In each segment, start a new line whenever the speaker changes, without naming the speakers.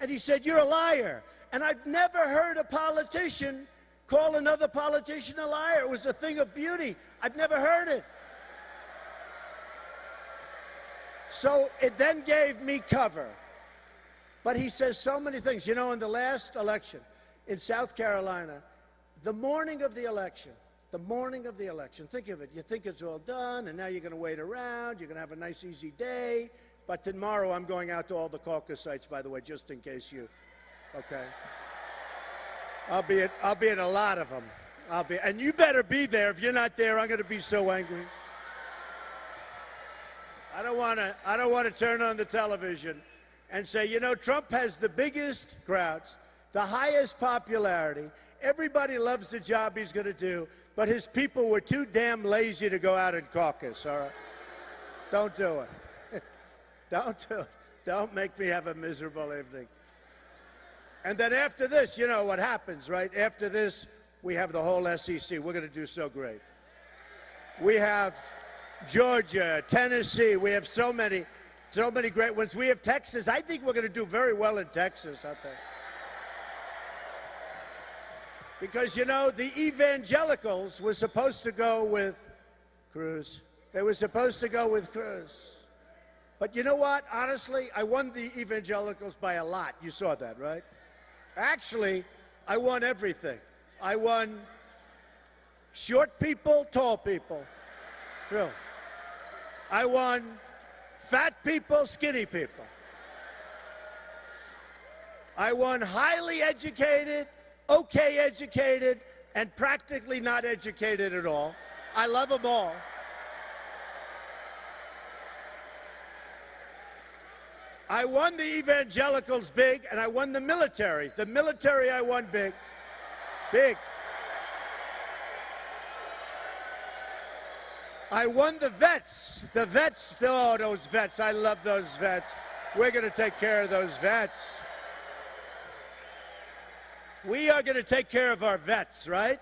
And he said, "You're a liar." And I've never heard a politician call another politician a liar. It was a thing of beauty. I've never heard it. So it then gave me cover. But he says so many things. You know, in the last election in South Carolina, the morning of the election, think of it. You think it's all done, and now you're going to wait around. You're going to have a nice, easy day. But tomorrow I'm going out to all the caucus sites, by the way, just in case you, okay? I'll be at a lot of them. And you better be there. If you're not there, I'm going to be so angry. I don't want to turn on the television and say, you know, Trump has the biggest crowds, the highest popularity. Everybody loves the job he's going to do, but his people were too damn lazy to go out and caucus, all right? Don't do it. Don't do it. Don't make me have a miserable evening. And then after this, you know what happens, right? After this, we have the whole SEC. We're going to do so great. We have Georgia, Tennessee. We have so many great ones. We have Texas. I think we're going to do very well in Texas, I think. Because, you know, the evangelicals were supposed to go with Cruz. They were supposed to go with Cruz. But you know what? Honestly, I won the evangelicals by a lot. You saw that, right? Actually, I won everything. I won short people, tall people. True. I won fat people, skinny people. I won highly educated, okay educated, and practically not educated at all. I love them all. I won the evangelicals big, and I won the military. The military I won big. Big. I won the vets. The vets, oh, those vets. I love those vets. We're going to take care of those vets. We are going to take care of our vets, right?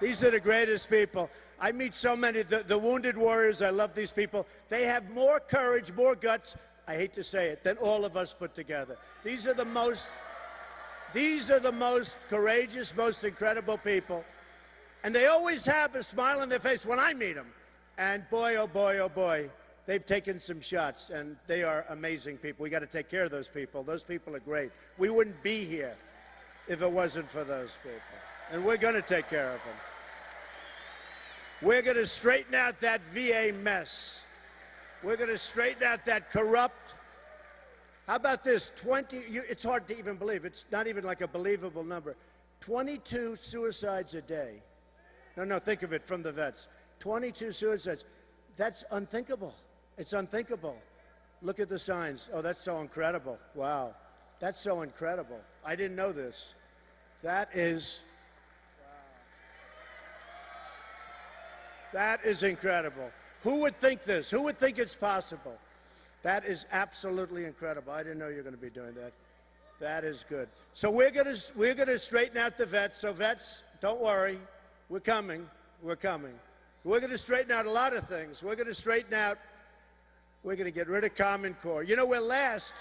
These are the greatest people. I meet so many, the wounded warriors. I love these people. They have more courage, more guts, I hate to say it, than all of us put together. These are the most courageous, most incredible people. And they always have a smile on their face when I meet them. And boy, oh boy, oh boy, they've taken some shots, and they are amazing people. We got to take care of those people. Those people are great. We wouldn't be here if it wasn't for those people. And we're going to take care of them. We're going to straighten out that VA mess. We're going to straighten out that corrupt. How about this? It's hard to even believe. It's not even like a believable number. 22 suicides a day. No, think of it from the vets. 22 suicides. That's unthinkable. It's unthinkable. Look at the signs. Oh, that's so incredible. Wow. That's so incredible. I didn't know this. That is... That is incredible. Who would think this? Who would think it's possible? That is absolutely incredible. I didn't know you were going to be doing that. That is good. So we're going to straighten out the vets. So vets, don't worry. We're coming. We're coming. We're going to straighten out a lot of things. We're going to get rid of Common Core. You know, we're last.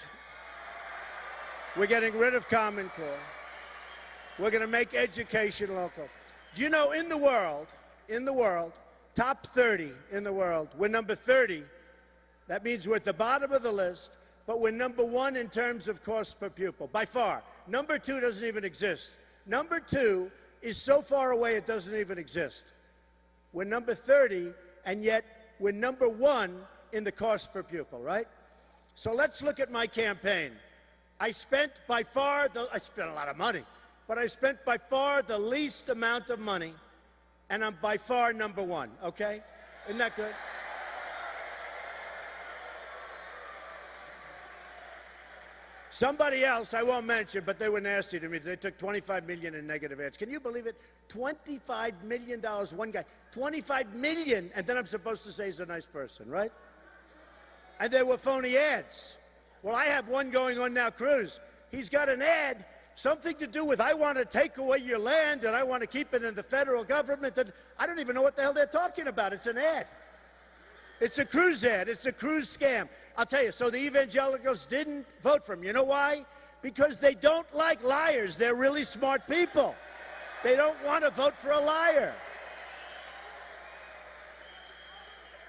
We're getting rid of Common Core. We're going to make education local. Do you know, in the world, top 30 in the world, we're number 30. That means we're at the bottom of the list, but we're number 1 in terms of cost per pupil, by far. Number 2 doesn't even exist. Number 2 is so far away it doesn't even exist. We're number 30, and yet we're number 1 in the cost per pupil, right? So let's look at my campaign. I spent a lot of money, but I spent by far the least amount of money, and I'm by far number 1, okay? Isn't that good? Somebody else, I won't mention, but they were nasty to me. They took $25 million in negative ads. Can you believe it? $25 million, one guy. $25 million, and then I'm supposed to say he's a nice person, right? And they were phony ads. Well, I have one going on now, Cruz. He's got an ad, something to do with I want to take away your land and I want to keep it in the federal government. And I don't even know what the hell they're talking about. It's an ad. It's a Cruz ad. It's a Cruz scam. I'll tell you, so the evangelicals didn't vote for him. You know why? Because they don't like liars. They're really smart people. They don't want to vote for a liar.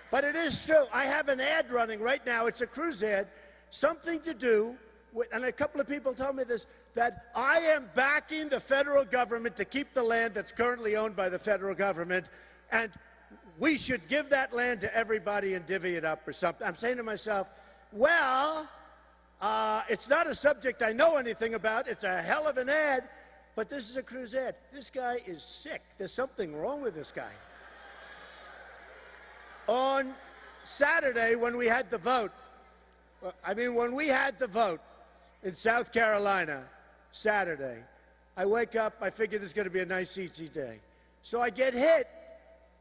But it is true. I have an ad running right now. It's a Cruz ad. Something to do with, and a couple of people told me this, that I am backing the federal government to keep the land that's currently owned by the federal government, and we should give that land to everybody and divvy it up or something. I'm saying to myself, well, it's not a subject I know anything about. It's a hell of an ad, but this is a Cruz ad. This guy is sick. There's something wrong with this guy. On Saturday, when we had the vote, when we had the vote in South Carolina, Saturday, I wake up, I figure this is going to be a nice, easy day. So I get hit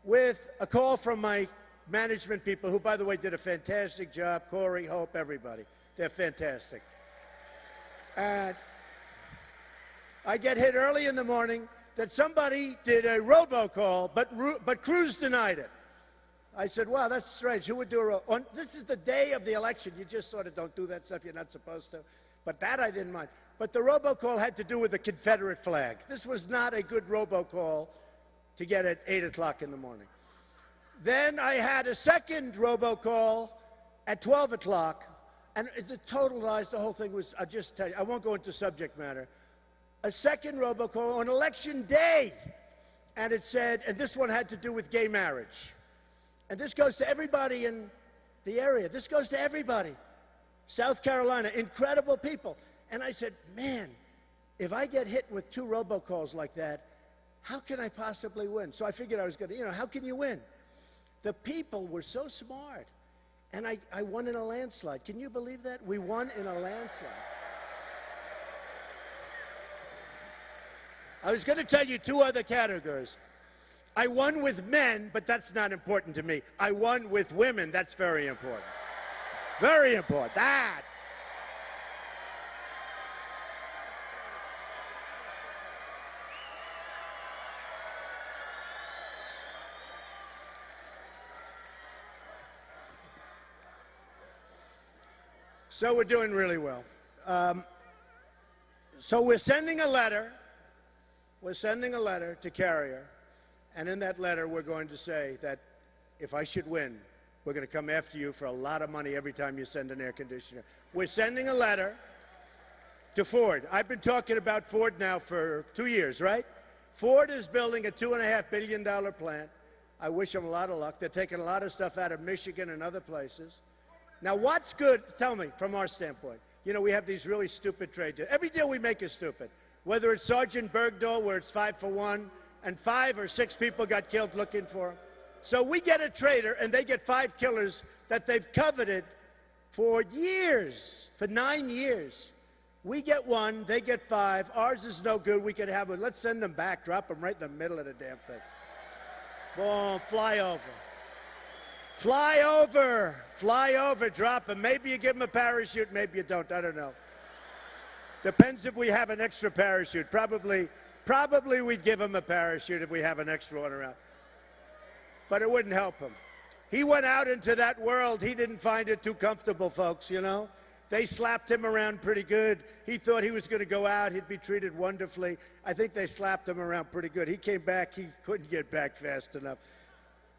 with a call from my management people, who, by the way, did a fantastic job. Corey, Hope, everybody. They're fantastic. And I get hit early in the morning that somebody did a robocall, but Cruz denied it. I said, wow, that's strange. Who would do a this is the day of the election. You just sort of don't do that stuff you're not supposed to. But that I didn't mind. But the robocall had to do with the Confederate flag. This was not a good robocall to get at 8 o'clock in the morning. Then I had a second robocall at 12 o'clock. And the total lies, the whole thing was, I'll just tell you, I won't go into subject matter. A second robocall on election day. And it said, and this one had to do with gay marriage. And this goes to everybody in the area. This goes to everybody. South Carolina, incredible people. And I said, man, if I get hit with 2 robocalls like that, how can I possibly win? So I figured I was going to, how can you win? The people were so smart. And I won in a landslide. Can you believe that? We won in a landslide. I was going to tell you 2 other categories. I won with men, but that's not important to me. I won with women. That's very important. Very important. That. So we're doing really well. So we're sending a letter. We're sending a letter to Carrier. And in that letter, we're going to say that if I should win, we're going to come after you for a lot of money every time you send an air conditioner. We're sending a letter to Ford. I've been talking about Ford now for 2 years, right? Ford is building a $2.5 billion plant. I wish them a lot of luck. They're taking a lot of stuff out of Michigan and other places. Now, what's good, tell me, from our standpoint? We have these really stupid trade deals. Every deal we make is stupid. Whether it's Sergeant Bergdahl, where it's 5 for 1, and 5 or 6 people got killed looking for him. So we get a traitor, and they get 5 killers that they've coveted for years, for 9 years. We get 1, they get 5. Ours is no good. We could have it. Let's send them back, drop them right in the middle of the damn thing. Boom, fly over. Fly over. Fly over, drop them. Maybe you give them a parachute, maybe you don't. I don't know. Depends if we have an extra parachute. Probably we'd give him a parachute if we have an extra one around. But it wouldn't help him. He went out into that world. He didn't find it too comfortable, folks, They slapped him around pretty good. He thought he was going to go out. He'd be treated wonderfully. I think they slapped him around pretty good. He came back. He couldn't get back fast enough.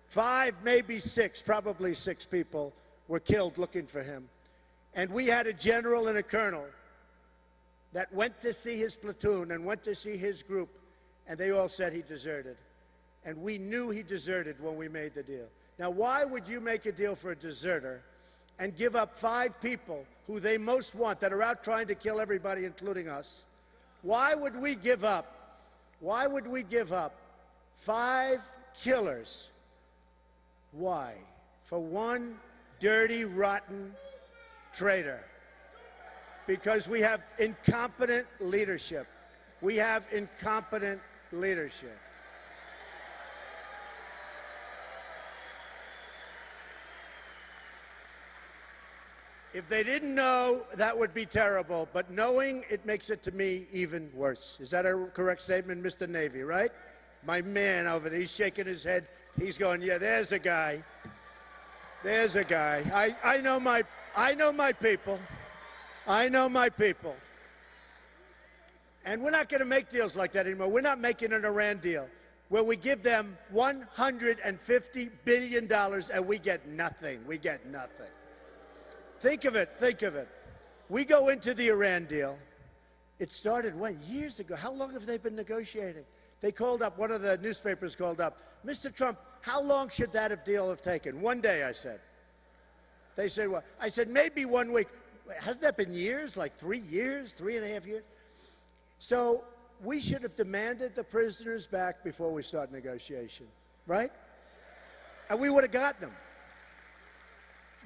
5, maybe 6, probably 6 people were killed looking for him. And we had a general and a colonel that went to see his platoon and went to see his group, and they all said he deserted. And we knew he deserted when we made the deal. Now, why would you make a deal for a deserter and give up 5 people who they most want, that are out trying to kill everybody, including us? Why would we give up? Why would we give up 5 killers? Why? For 1 dirty, rotten traitor. Because we have incompetent leadership. We have incompetent leadership. If they didn't know, that would be terrible. But knowing, it makes it, to me, even worse. Is that a correct statement, Mr. Navy, right? My man over there, he's shaking his head. He's going, yeah, there's a guy. There's a guy. I know my people. I know my people. And we're not going to make deals like that anymore. We're not making an Iran deal where we give them $150 billion and we get nothing. We get nothing. Think of it. Think of it. We go into the Iran deal. It started, when? Years ago. How long have they been negotiating? They called up, one of the newspapers called up, Mr. Trump, how long should that deal have taken? One day, I said. They said, well, I said, maybe 1 week. Hasn't that been years? Like 3 years, 3.5 years? So we should have demanded the prisoners back before we start negotiation, right? And we would have gotten them.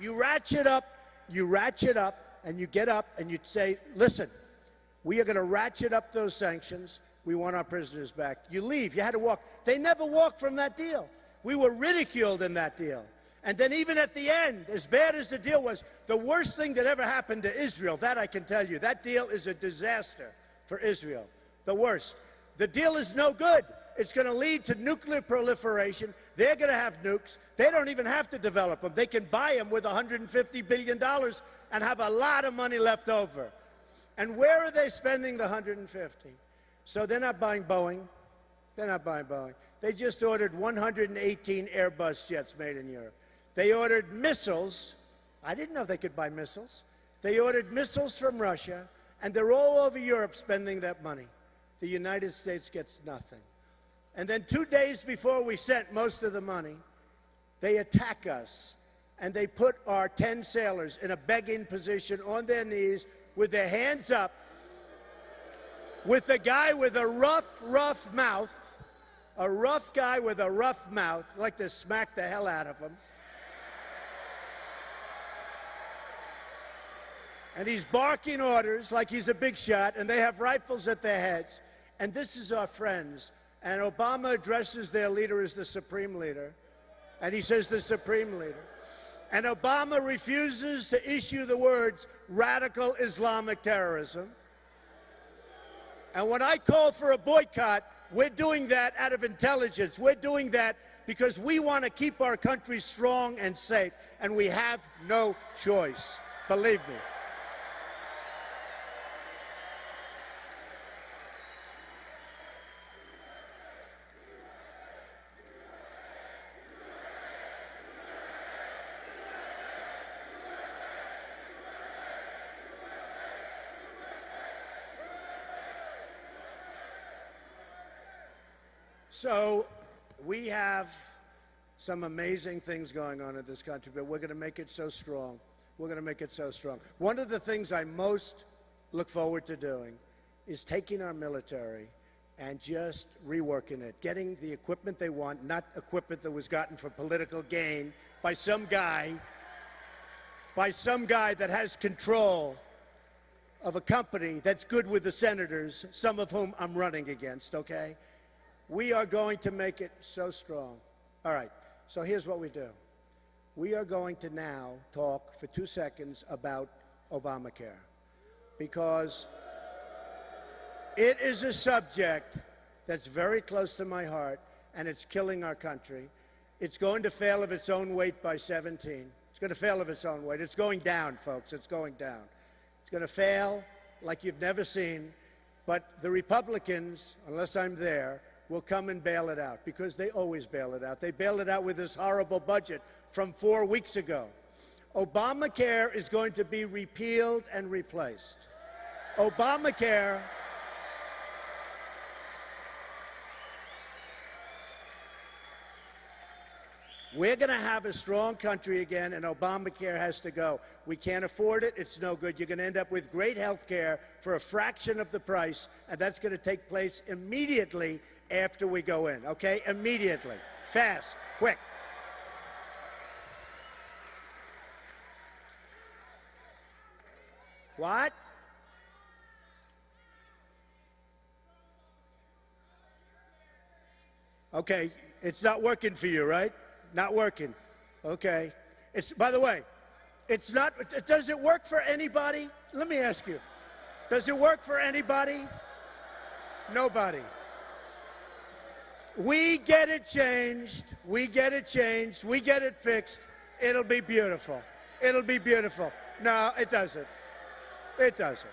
You ratchet up, and you get up and you say, listen, we are going to ratchet up those sanctions. We want our prisoners back. You leave. You had to walk. They never walked from that deal. We were ridiculed in that deal. And then even at the end, as bad as the deal was, the worst thing that ever happened to Israel, that I can tell you, that deal is a disaster for Israel. The worst. The deal is no good. It's going to lead to nuclear proliferation. They're going to have nukes. They don't even have to develop them. They can buy them with $150 billion and have a lot of money left over. And where are they spending the 150? So they're not buying Boeing. They're not buying Boeing. They just ordered 118 Airbus jets made in Europe. They ordered missiles. I didn't know they could buy missiles. They ordered missiles from Russia, and they're all over Europe spending that money. The United States gets nothing. And then 2 days before we sent most of the money, they attack us, and they put our 10 sailors in a begging position on their knees with their hands up, with a guy with a rough mouth, a rough guy with a rough mouth, I'd like to smack the hell out of him. And he's barking orders like he's a big shot, and they have rifles at their heads. And this is our friends. And Obama addresses their leader as the supreme leader. And he says the supreme leader. And Obama refuses to issue the words radical Islamic terrorism. And when I call for a boycott, we're doing that out of intelligence. We're doing that because we want to keep our country strong and safe. And we have no choice. Believe me. So we have some amazing things going on in this country, but we're going to make it so strong. We're going to make it so strong. One of the things I most look forward to doing is taking our military and just reworking it, getting the equipment they want, not equipment that was gotten for political gain by some guy that has control of a company that's good with the senators, some of whom I'm running against, okay? We are going to make it so strong. All right, so here's what we do. We are going to now talk for 2 seconds about Obamacare, because it is a subject that's very close to my heart, and it's killing our country. It's going to fail of its own weight by 17. It's going to fail of its own weight. It's going down, folks. It's going down. It's going to fail like you've never seen. But the Republicans, unless I'm there, will come and bail it out, because they always bail it out. They bailed it out with this horrible budget from 4 weeks ago. Obamacare is going to be repealed and replaced. Obamacare. We're going to have a strong country again, and Obamacare has to go. We can't afford it. It's no good. You're going to end up with great health care for a fraction of the price, and that's going to take place immediately after we go in, okay? Immediately. Fast. Quick. What? Okay, it's not working for you, right? Not working. Okay. It's, by the way, it's not, does it work for anybody? Let me ask you. Does it work for anybody? Nobody. We get it changed. We get it changed. We get it fixed. It'll be beautiful. It'll be beautiful. No, it doesn't. It doesn't.